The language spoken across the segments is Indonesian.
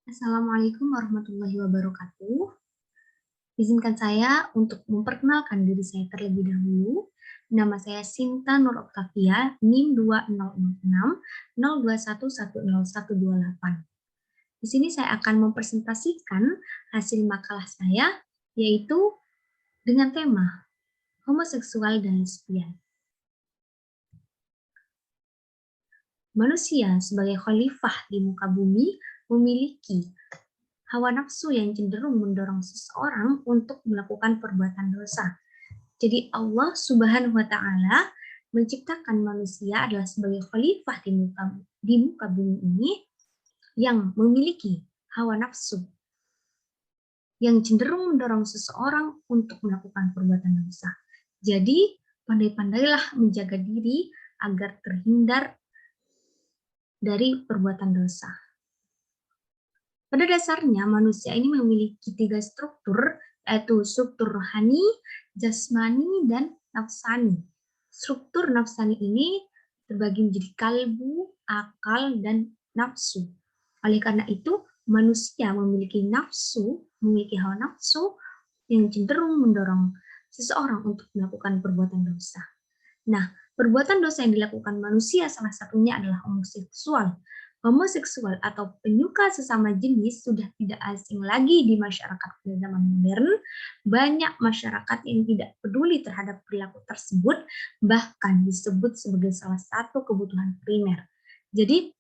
Assalamualaikum warahmatullahi wabarakatuh. Izinkan saya untuk memperkenalkan diri saya terlebih dahulu. Nama saya Sinta Nur Oktavia, NIM 2006 0211010128. Di sini saya akan mempresentasikan hasil makalah saya, yaitu dengan tema homoseksual dan lesbian. Manusia sebagai khalifah di muka bumi memiliki hawa nafsu yang cenderung mendorong seseorang untuk melakukan perbuatan dosa. Jadi Allah Subhanahu wa taala menciptakan manusia adalah sebagai khalifah di muka bumi ini yang memiliki hawa nafsu yang cenderung mendorong seseorang untuk melakukan perbuatan dosa. Jadi pandai-pandailah menjaga diri agar terhindar dari perbuatan dosa. Pada dasarnya, manusia ini memiliki 3 struktur, yaitu struktur rohani, jasmani, dan nafsani. Struktur nafsani ini terbagi menjadi kalbu, akal, dan nafsu. Oleh karena itu, manusia memiliki hawa nafsu yang cenderung mendorong seseorang untuk melakukan perbuatan dosa. Nah, perbuatan dosa yang dilakukan manusia salah satunya adalah homoseksual. Homoseksual atau penyuka sesama jenis sudah tidak asing lagi di masyarakat pada zaman modern. Banyak masyarakat yang tidak peduli terhadap perilaku tersebut, bahkan disebut sebagai salah satu kebutuhan primer. Jadi,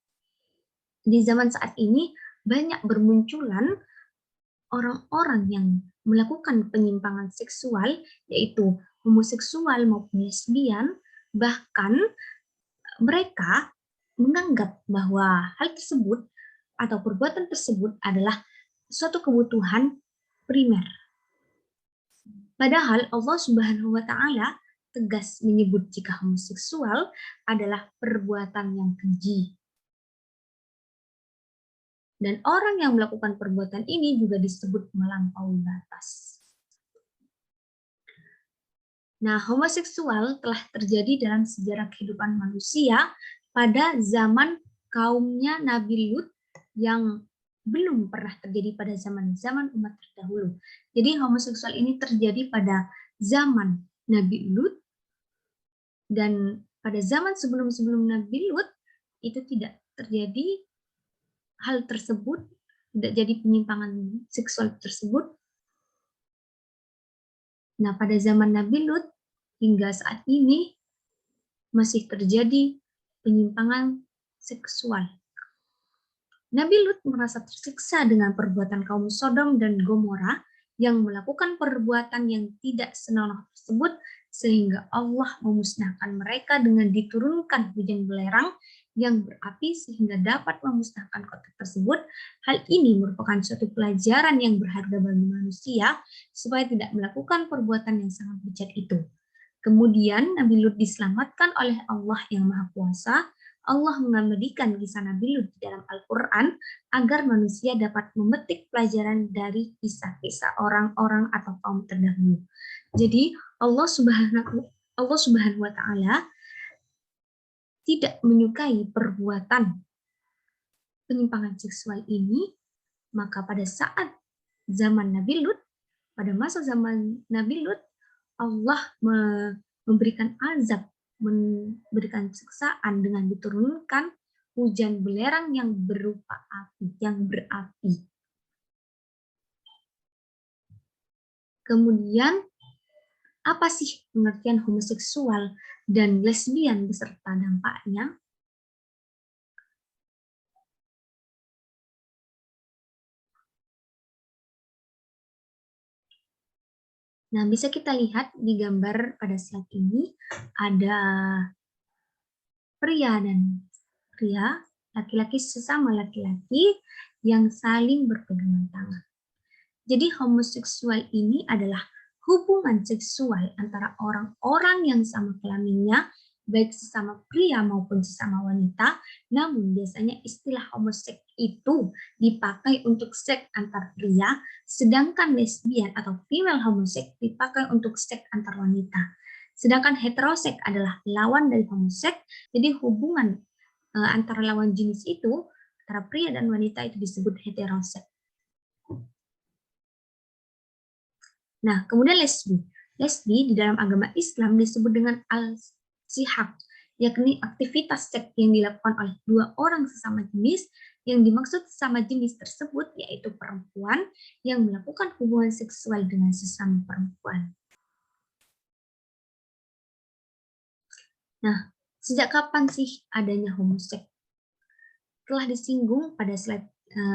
di zaman saat ini banyak bermunculan orang-orang yang melakukan penyimpangan seksual, yaitu homoseksual maupun lesbian, bahkan mereka menganggap bahwa hal tersebut atau perbuatan tersebut adalah suatu kebutuhan primer. Padahal Allah Subhanahu wa taala tegas menyebut jika homoseksual adalah perbuatan yang keji. Dan orang yang melakukan perbuatan ini juga disebut melampaui batas. Nah, homoseksual telah terjadi dalam sejarah kehidupan manusia pada zaman kaumnya Nabi Lut yang belum pernah terjadi pada zaman-zaman umat terdahulu. Jadi homoseksual ini terjadi pada zaman Nabi Lut, dan pada zaman sebelum-sebelum Nabi Lut itu tidak terjadi hal tersebut, tidak jadi penyimpangan seksual tersebut. Nah, pada zaman Nabi Lut hingga saat ini masih terjadi penyimpangan seksual. Nabi Lut merasa tersiksa dengan perbuatan kaum Sodom dan Gomora yang melakukan perbuatan yang tidak senonoh tersebut, sehingga Allah memusnahkan mereka dengan diturunkan hujan belerang yang berapi sehingga dapat memusnahkan kota tersebut. Hal ini merupakan suatu pelajaran yang berharga bagi manusia supaya tidak melakukan perbuatan yang sangat bejat itu. Kemudian Nabi Lut diselamatkan oleh Allah yang Maha Kuasa. Allah mengabadikan kisah Nabi Lut di dalam Al-Quran agar manusia dapat memetik pelajaran dari kisah-kisah orang-orang atau kaum terdahulu. Jadi Allah Subhanahu wa taala tidak menyukai perbuatan penyimpangan seksual ini, maka pada saat zaman Nabi Lut, pada masa zaman Nabi Lut, Allah memberikan azab, memberikan siksaan dengan diturunkan hujan belerang yang berupa api, yang berapi. Kemudian, apa sih pengertian homoseksual dan lesbian beserta dampaknya? Nah, bisa kita lihat di gambar pada slide ini, ada pria dan pria, laki-laki sesama laki-laki yang saling berpegangan tangan. Jadi homoseksual ini adalah hubungan seksual antara orang-orang yang sama kelaminnya, baik sesama pria maupun sesama wanita. Namun biasanya istilah homoseks itu dipakai untuk seks antar pria, sedangkan lesbian atau female homoseks dipakai untuk seks antar wanita. Sedangkan heteroseks adalah lawan dari homoseks, jadi hubungan antara lawan jenis itu antara pria dan wanita itu disebut heteroseks. Nah, kemudian lesbi. Lesbi di dalam agama Islam disebut dengan al-sihaq, yakni aktivitas seks yang dilakukan oleh dua orang sesama jenis. Yang dimaksud sesama jenis tersebut yaitu perempuan yang melakukan hubungan seksual dengan sesama perempuan. Nah, sejak kapan sih adanya homoseks? Telah disinggung pada slide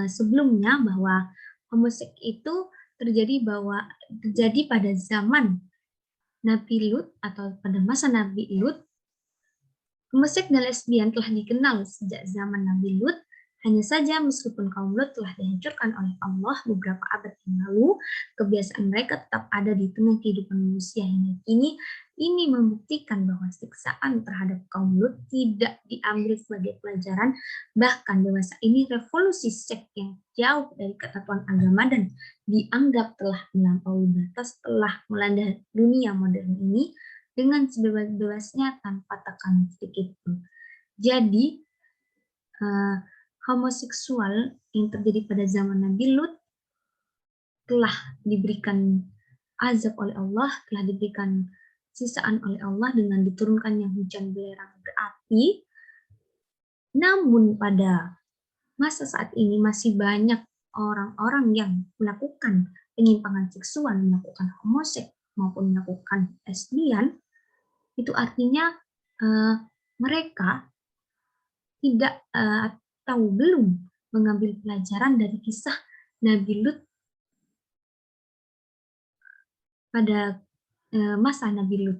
sebelumnya bahwa homoseks itu terjadi pada zaman Nabi Lut atau pada masa Nabi Lut. Homoseks dan lesbian telah dikenal sejak zaman Nabi Lut. Hanya saja meskipun kaum Lut telah dihancurkan oleh Allah beberapa abad yang lalu, kebiasaan mereka tetap ada di tengah kehidupan manusia hingga kini. Ini membuktikan bahwa siksaan terhadap kaum Lut tidak diambil sebagai pelajaran. Bahkan dewasa ini revolusi seks yang jauh dari kesatuan agama dan dianggap telah melampaui batas telah melanda dunia modern ini dengan sebebas-bebasnya tanpa tekanan sedikit pun. Jadi, homoseksual yang terjadi pada zaman Nabi Lut telah diberikan azab oleh Allah, telah diberikan sisaan oleh Allah dengan diturunkannya hujan belerang berapi. Namun pada masa saat ini masih banyak orang-orang yang melakukan penyimpangan seksual, melakukan homoseks maupun melakukan lesbian. Itu artinya mereka tidak atau belum mengambil pelajaran dari kisah Nabi Lut pada masa Nabi Lut.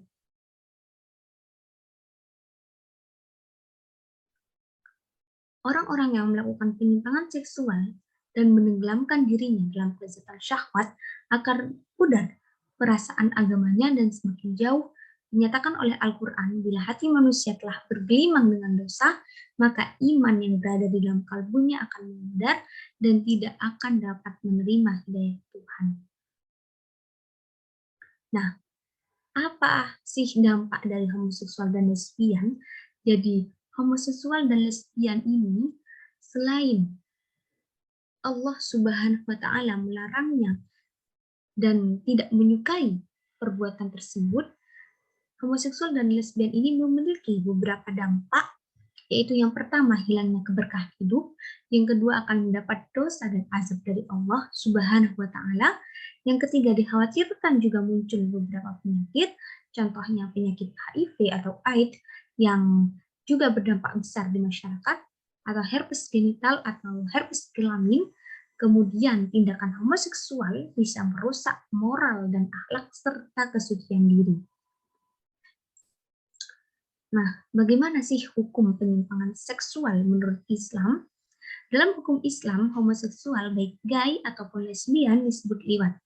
Orang-orang yang melakukan penyimpangan seksual dan menenggelamkan dirinya dalam kelezatan syahwat akan pudar perasaan agamanya dan semakin jauh. Dinyatakan oleh Al-Quran, bila hati manusia telah bergelimang dengan dosa, maka iman yang berada di dalam kalbunya akan memudar dan tidak akan dapat menerima hidayah Tuhan. Nah, apa sih dampak dari homoseksual dan lesbian? Jadi, homoseksual dan lesbian ini, selain Allah Subhanahu wa Ta'ala melarangnya dan tidak menyukai perbuatan tersebut, homoseksual dan lesbian ini memiliki beberapa dampak, yaitu yang pertama hilangnya keberkahan hidup, yang kedua akan mendapat dosa dan azab dari Allah Subhanahu wa Ta'ala, yang ketiga dikhawatirkan juga muncul beberapa penyakit, contohnya penyakit HIV atau AIDS yang juga berdampak besar di masyarakat, atau herpes genital atau herpes kelamin. Kemudian tindakan homoseksual bisa merusak moral dan akhlak serta kesucian diri. Nah, bagaimana sih hukum penyimpangan seksual menurut Islam? Dalam hukum Islam, homoseksual baik gay ataupun lesbian disebut liwat.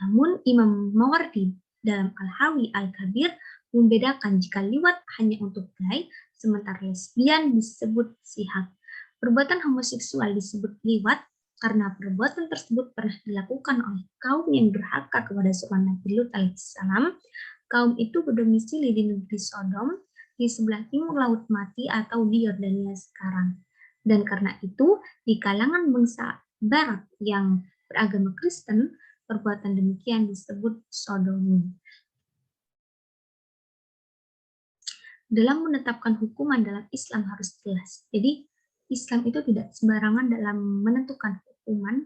Namun Imam Mawardi dalam Al-Hawi Al-Kabir membedakan jika liwat hanya untuk gay, sementara lesbian disebut sihak. Perbuatan homoseksual disebut liwat karena perbuatan tersebut pernah dilakukan oleh kaum yang durhaka kepada seorang Nabi Lut alaihissalam. Kaum itu berdomisili di negeri Sodom, di sebelah timur Laut Mati atau di Yordania sekarang. Dan karena itu, di kalangan bangsa Barat yang beragama Kristen, perbuatan demikian disebut sodomi. Dalam menetapkan hukuman dalam Islam harus jelas. Jadi, Islam itu tidak sembarangan dalam menentukan hukuman.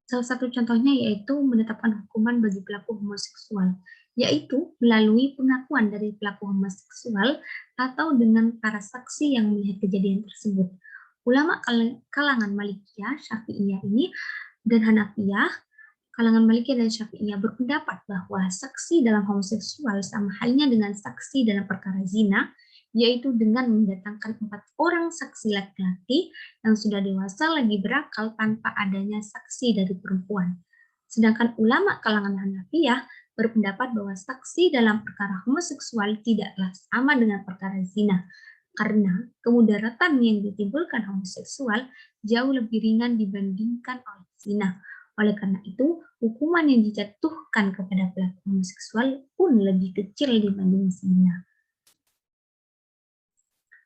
Salah satu contohnya yaitu menetapkan hukuman bagi pelaku homoseksual, yaitu melalui pengakuan dari pelaku homoseksual atau dengan para saksi yang melihat kejadian tersebut. Ulama kalangan Malikiyah, Syafi'iyah ini dan Hanafiyah, kalangan Malikiyah dan Syafi'iyah berpendapat bahwa saksi dalam homoseksual sama halnya dengan saksi dalam perkara zina, yaitu dengan mendatangkan 4 orang saksi laki-laki yang sudah dewasa lagi berakal tanpa adanya saksi dari perempuan. Sedangkan ulama kalangan Hanafiyah berpendapat bahwa saksi dalam perkara homoseksual tidaklah sama dengan perkara zina, karena kemudaratan yang ditimbulkan homoseksual jauh lebih ringan dibandingkan oleh zina. Oleh karena itu, hukuman yang dijatuhkan kepada pelaku homoseksual pun lebih kecil dibanding zina.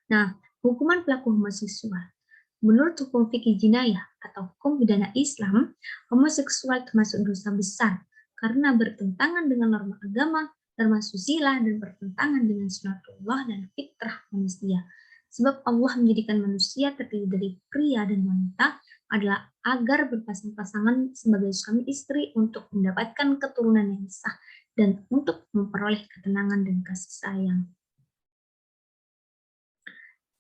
Nah, Hukuman pelaku homoseksual. Menurut hukum fikih jinayah atau hukum pidana Islam, homoseksual termasuk dosa besar karena bertentangan dengan norma agama, norma susila, dan bertentangan dengan sunatullah dan fitrah manusia. Sebab Allah menjadikan manusia terdiri dari pria dan wanita adalah agar berpasang-pasangan sebagai suami istri untuk mendapatkan keturunan yang sah dan untuk memperoleh ketenangan dan kasih sayang.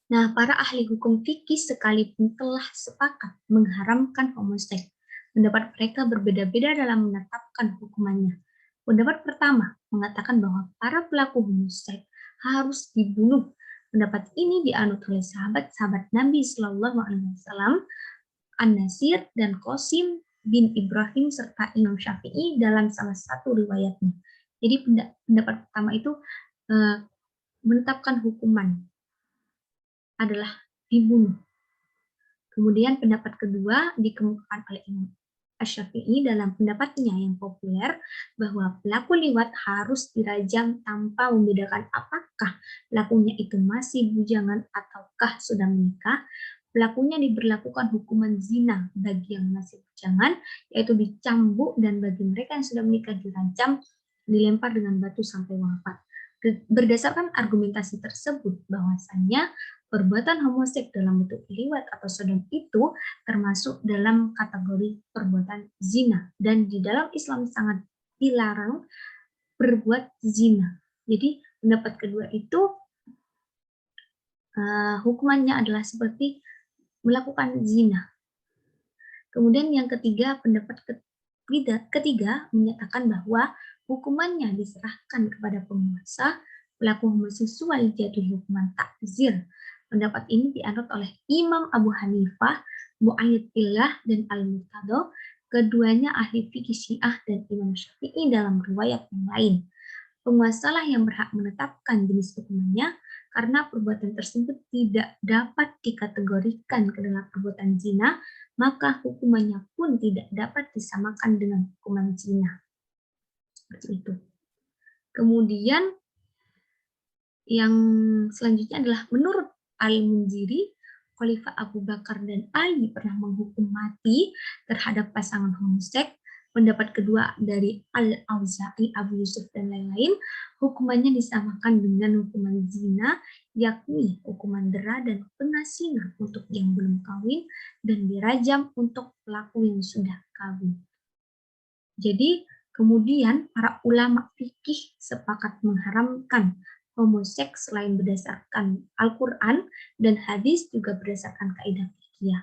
Nah, para ahli hukum fikih sekalipun telah sepakat mengharamkan homoseks. Pendapat mereka berbeda-beda dalam menetapkan hukumannya. Pendapat pertama mengatakan bahwa para pelaku homoseks harus dibunuh. Pendapat ini dianut oleh sahabat-sahabat Nabi Shallallahu Alaihi Wasallam, An-Nasir dan Qasim bin Ibrahim serta Imam Syafi'i dalam salah satu riwayatnya. Jadi pendapat pertama itu menetapkan hukuman adalah dibunuh. Kemudian pendapat kedua dikemukakan oleh Imam Asy-Syafi'i dalam pendapatnya yang populer bahwa pelaku liwat harus dirajam tanpa membedakan apakah pelakunya itu masih bujangan ataukah sudah menikah. Pelakunya diberlakukan hukuman zina bagi yang masih bujangan, yaitu dicambuk, dan bagi mereka yang sudah menikah dirajam, dilempar dengan batu sampai wafat. Berdasarkan argumentasi tersebut, bahwasannya perbuatan homoseks dalam bentuk liwat atau sodom itu termasuk dalam kategori perbuatan zina, dan di dalam Islam sangat dilarang berbuat zina. Jadi pendapat kedua itu hukumannya adalah seperti melakukan zina. Kemudian yang ketiga, pendapat ketiga menyatakan bahwa hukumannya diserahkan kepada penguasa. Pelaku homoseksual dijatuhi hukuman takzir. Pendapat ini dianut oleh Imam Abu Hanifah, Mu'ayyidillah, dan Al-Murtado. Keduanya ahli fikih Syiah dan Imam Syafi'i dalam riwayat yang lain. Penguasalah yang berhak menetapkan jenis hukumannya karena perbuatan tersebut tidak dapat dikategorikan ke dalam perbuatan zina, maka hukumannya pun tidak dapat disamakan dengan hukuman zina. Seperti itu. Kemudian yang selanjutnya adalah menurut Al-Munziri, Khalifah Abu Bakar dan Ali pernah menghukum mati terhadap pasangan homoseks. Pendapat kedua dari Al-Auza'i, Abu Yusuf, dan lain-lain, hukumannya disamakan dengan hukuman zina, yakni hukuman dera dan pengasina untuk yang belum kawin dan dirajam untuk pelaku yang sudah kawin. Jadi kemudian para ulama fikih sepakat mengharamkan homoseks selain berdasarkan Al-Quran dan hadis juga berdasarkan kaidah fikih.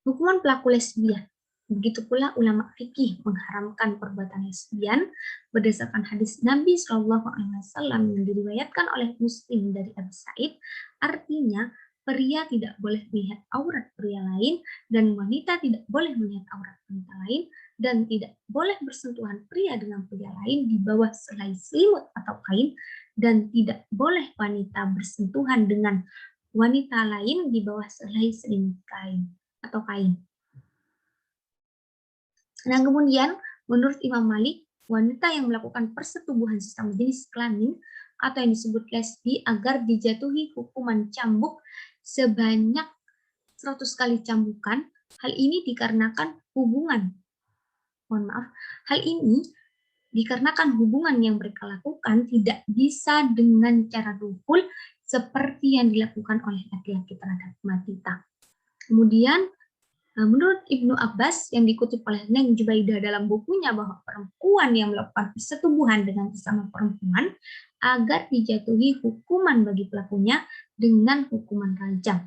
Hukuman pelaku lesbian. Begitu pula ulama fikih mengharamkan perbuatan lesbian berdasarkan hadis Nabi Shallallahu Alaihi Wasallam yang diriwayatkan oleh Muslim dari Abu Sa'id. Artinya pria tidak boleh melihat aurat pria lain dan wanita tidak boleh melihat aurat wanita lain, dan tidak boleh bersentuhan pria dengan pria lain di bawah selai selimut atau kain, dan tidak boleh wanita bersentuhan dengan wanita lain di bawah selai selimut kain atau kain. Nah, kemudian menurut Imam Malik, wanita yang melakukan persetubuhan sesama jenis kelamin atau yang disebut lesbi agar dijatuhi hukuman cambuk sebanyak 100 kali cambukan. Hal ini dikarenakan hal ini dikarenakan hubungan yang mereka lakukan tidak bisa dengan cara dukul seperti yang dilakukan oleh laki-laki terhadap wanita. Kemudian menurut Ibnu Abbas yang dikutip oleh Neng Jubaidah dalam bukunya, bahwa perempuan yang melakukan persetubuhan dengan sesama perempuan agar dijatuhi hukuman bagi pelakunya dengan hukuman rajam.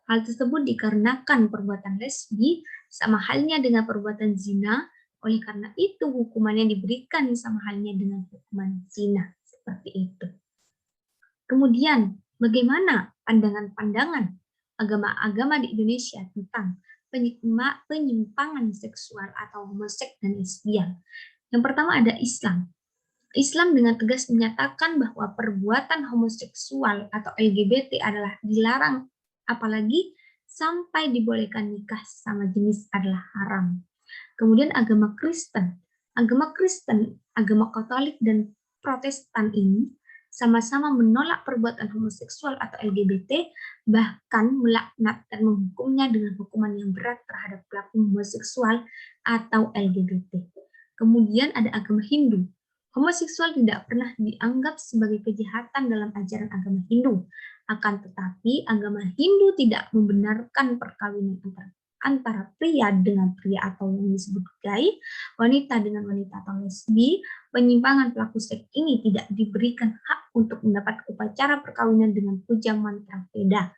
Hal tersebut dikarenakan perbuatan lesbi sama halnya dengan perbuatan zina, oleh karena itu hukumannya diberikan sama halnya dengan hukuman zina. Seperti itu. Kemudian, bagaimana pandangan-pandangan agama-agama di Indonesia tentang penyimpangan seksual atau homoseks dan lesbian? Yang pertama ada Islam. Islam dengan tegas menyatakan bahwa perbuatan homoseksual atau LGBT adalah dilarang, apalagi sampai dibolehkan nikah sama jenis adalah haram. Kemudian agama Kristen, agama Katolik dan Protestan ini sama-sama menolak perbuatan homoseksual atau LGBT, bahkan melaknat dan menghukumnya dengan hukuman yang berat terhadap pelaku homoseksual atau LGBT. Kemudian ada agama Hindu. Homoseksual tidak pernah dianggap sebagai kejahatan dalam ajaran agama Hindu. Akan tetapi, agama Hindu tidak membenarkan perkawinan antara pria dengan pria atau yang disebut gay, wanita dengan wanita atau lesbi. Penyimpangan pelaku seks ini tidak diberikan hak untuk mendapat upacara perkawinan dengan puja mantra Veda.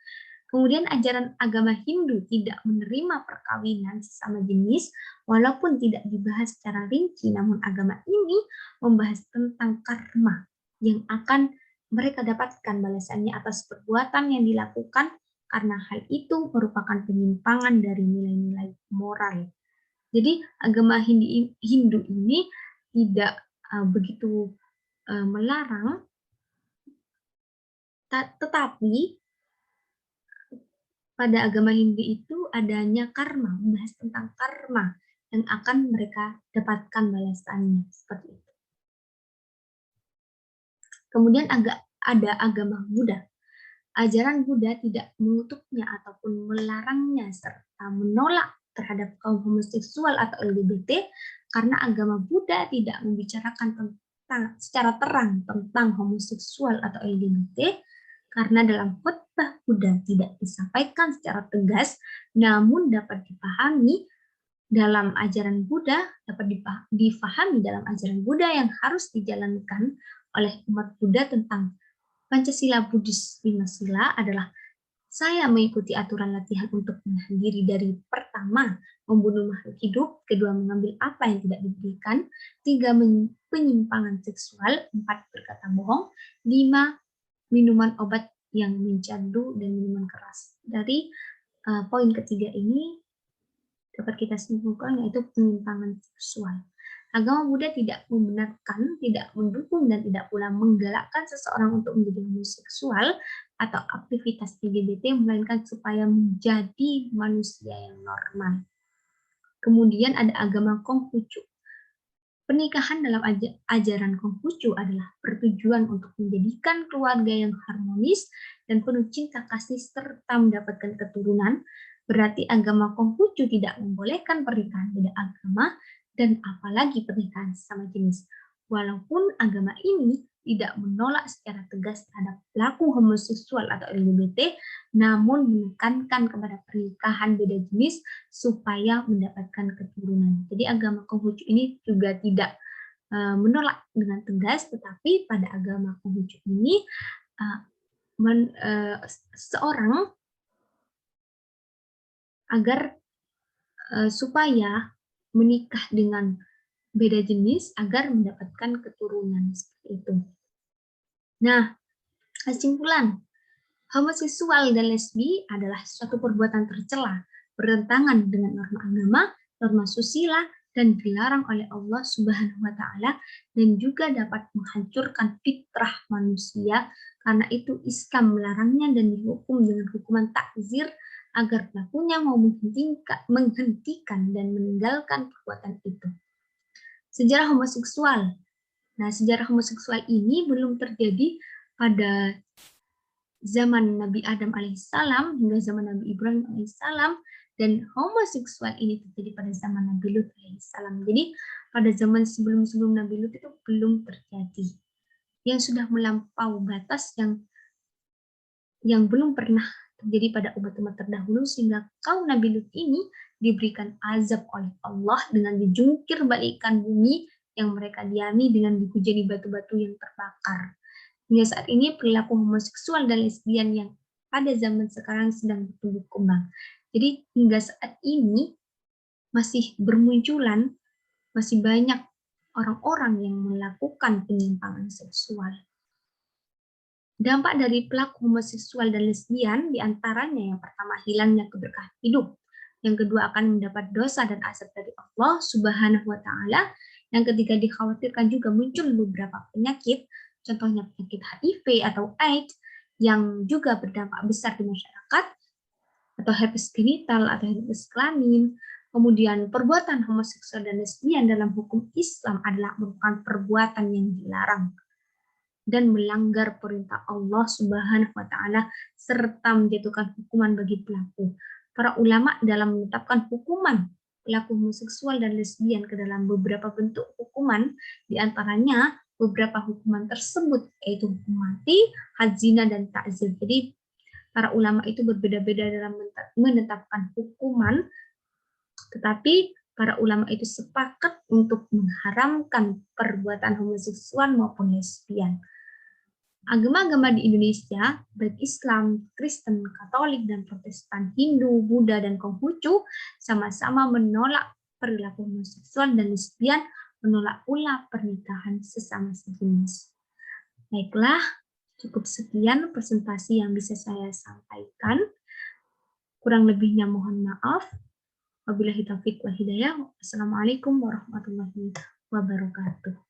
Kemudian ajaran agama Hindu tidak menerima perkawinan sesama jenis, walaupun tidak dibahas secara rinci, namun agama ini membahas tentang karma yang akan mereka dapatkan balasannya atas perbuatan yang dilakukan, karena hal itu merupakan penyimpangan dari nilai-nilai moral. Jadi agama Hindu ini tidak begitu melarang, tetapi pada agama Hindu itu adanya karma, membahas tentang karma yang akan mereka dapatkan balasannya, seperti itu. Kemudian ada agama Buddha. Ajaran Buddha tidak mengutuknya ataupun melarangnya serta menolak terhadap kaum homoseksual atau LGBT, karena agama Buddha tidak membicarakan secara terang tentang homoseksual atau LGBT, karena dalam khotbah Buddha tidak disampaikan secara tegas, namun dapat dipahami dalam ajaran Buddha, difahami dalam ajaran Buddha yang harus dijalankan oleh umat Buddha tentang Pancasila Buddhis 5 sila adalah: saya mengikuti aturan latihan untuk menahan diri dari pertama, membunuh makhluk hidup, kedua, mengambil apa yang tidak diberikan, tiga, penyimpangan seksual, empat, berkata bohong, lima, minuman obat yang mencandu, dan minuman keras. Dari poin ketiga ini dapat kita simpulkan yaitu penyimpangan seksual. Agama Buddha tidak membenarkan, tidak mendukung, dan tidak pula menggalakkan seseorang untuk menjadi homoseksual atau aktivitas LGBT, melainkan supaya menjadi manusia yang normal. Kemudian ada agama Konghucu. Pernikahan dalam ajaran Konghucu adalah bertujuan untuk menjadikan keluarga yang harmonis dan penuh cinta kasih serta mendapatkan keturunan. Berarti agama Konghucu tidak membolehkan pernikahan beda agama dan apalagi pernikahan sesama jenis. Walaupun agama ini tidak menolak secara tegas terhadap pelaku homoseksual atau LGBT, namun menekankan kepada pernikahan beda jenis supaya mendapatkan keturunan. Jadi agama Konghucu ini juga tidak menolak dengan tegas, tetapi pada agama Konghucu ini seorang agar supaya menikah dengan beda jenis agar mendapatkan keturunan, seperti itu. Nah, kesimpulan, homoseksual dan lesbi adalah suatu perbuatan tercela, bertentangan dengan norma agama, norma susila, dan dilarang oleh Allah Subhanahu wa Ta'ala, dan juga dapat menghancurkan fitrah manusia. Karena itu Islam melarangnya dan dihukum dengan hukuman takzir agar pelakunya mau menghentikan dan meninggalkan perbuatan itu. Sejarah homoseksual. Nah, sejarah homoseksual ini belum terjadi pada zaman Nabi Adam alaihissalam hingga zaman Nabi Ibrahim alaihissalam, dan homoseksual ini terjadi pada zaman Nabi Lut alaihissalam. Jadi pada zaman sebelum Nabi Lut itu belum terjadi. Yang sudah melampaui batas yang belum pernah terjadi pada umat-umat terdahulu, sehingga kaum Nabi Lut ini diberikan azab oleh Allah dengan dijungkir balikkan bumi yang mereka diami dengan dihujani batu-batu yang terbakar. Hingga saat ini perilaku homoseksual dan lesbian yang pada zaman sekarang sedang bertumbuh kembang. Jadi hingga saat ini masih bermunculan, masih banyak orang-orang yang melakukan penyimpangan seksual. Dampak dari pelaku homoseksual dan lesbian diantaranya yang pertama, hilangnya keberkahan hidup. Yang kedua, akan mendapat dosa dan azab dari Allah Subhanahu wa Ta'ala. Yang ketiga, dikhawatirkan juga muncul beberapa penyakit, contohnya penyakit HIV atau AIDS, yang juga berdampak besar di masyarakat, atau herpes genital atau herpes kelamin. Kemudian perbuatan homoseksual dan lesbian dalam hukum Islam adalah merupakan perbuatan yang dilarang. dan melanggar perintah Allah Subhanahu wa taala serta menjatuhkan hukuman bagi pelaku. Para ulama dalam menetapkan hukuman pelaku homoseksual dan lesbian ke dalam beberapa bentuk hukuman, di antaranya beberapa hukuman tersebut yaitu hukum mati, had zina, dan ta'zir. Jadi para ulama itu berbeda-beda dalam menetapkan hukuman, tetapi para ulama itu sepakat untuk mengharamkan perbuatan homoseksual maupun lesbian. Agama-agama di Indonesia, baik Islam, Kristen, Katolik, dan Protestan, Hindu, Buddha, dan Konghucu, sama-sama menolak perilaku homoseksual dan lesbian, menolak pula pernikahan sesama sejenis. Baiklah, cukup sekian presentasi yang bisa saya sampaikan. Kurang lebihnya mohon maaf. Wabillahi taufiq wal hidayah. Wassalamualaikum warahmatullahi wabarakatuh.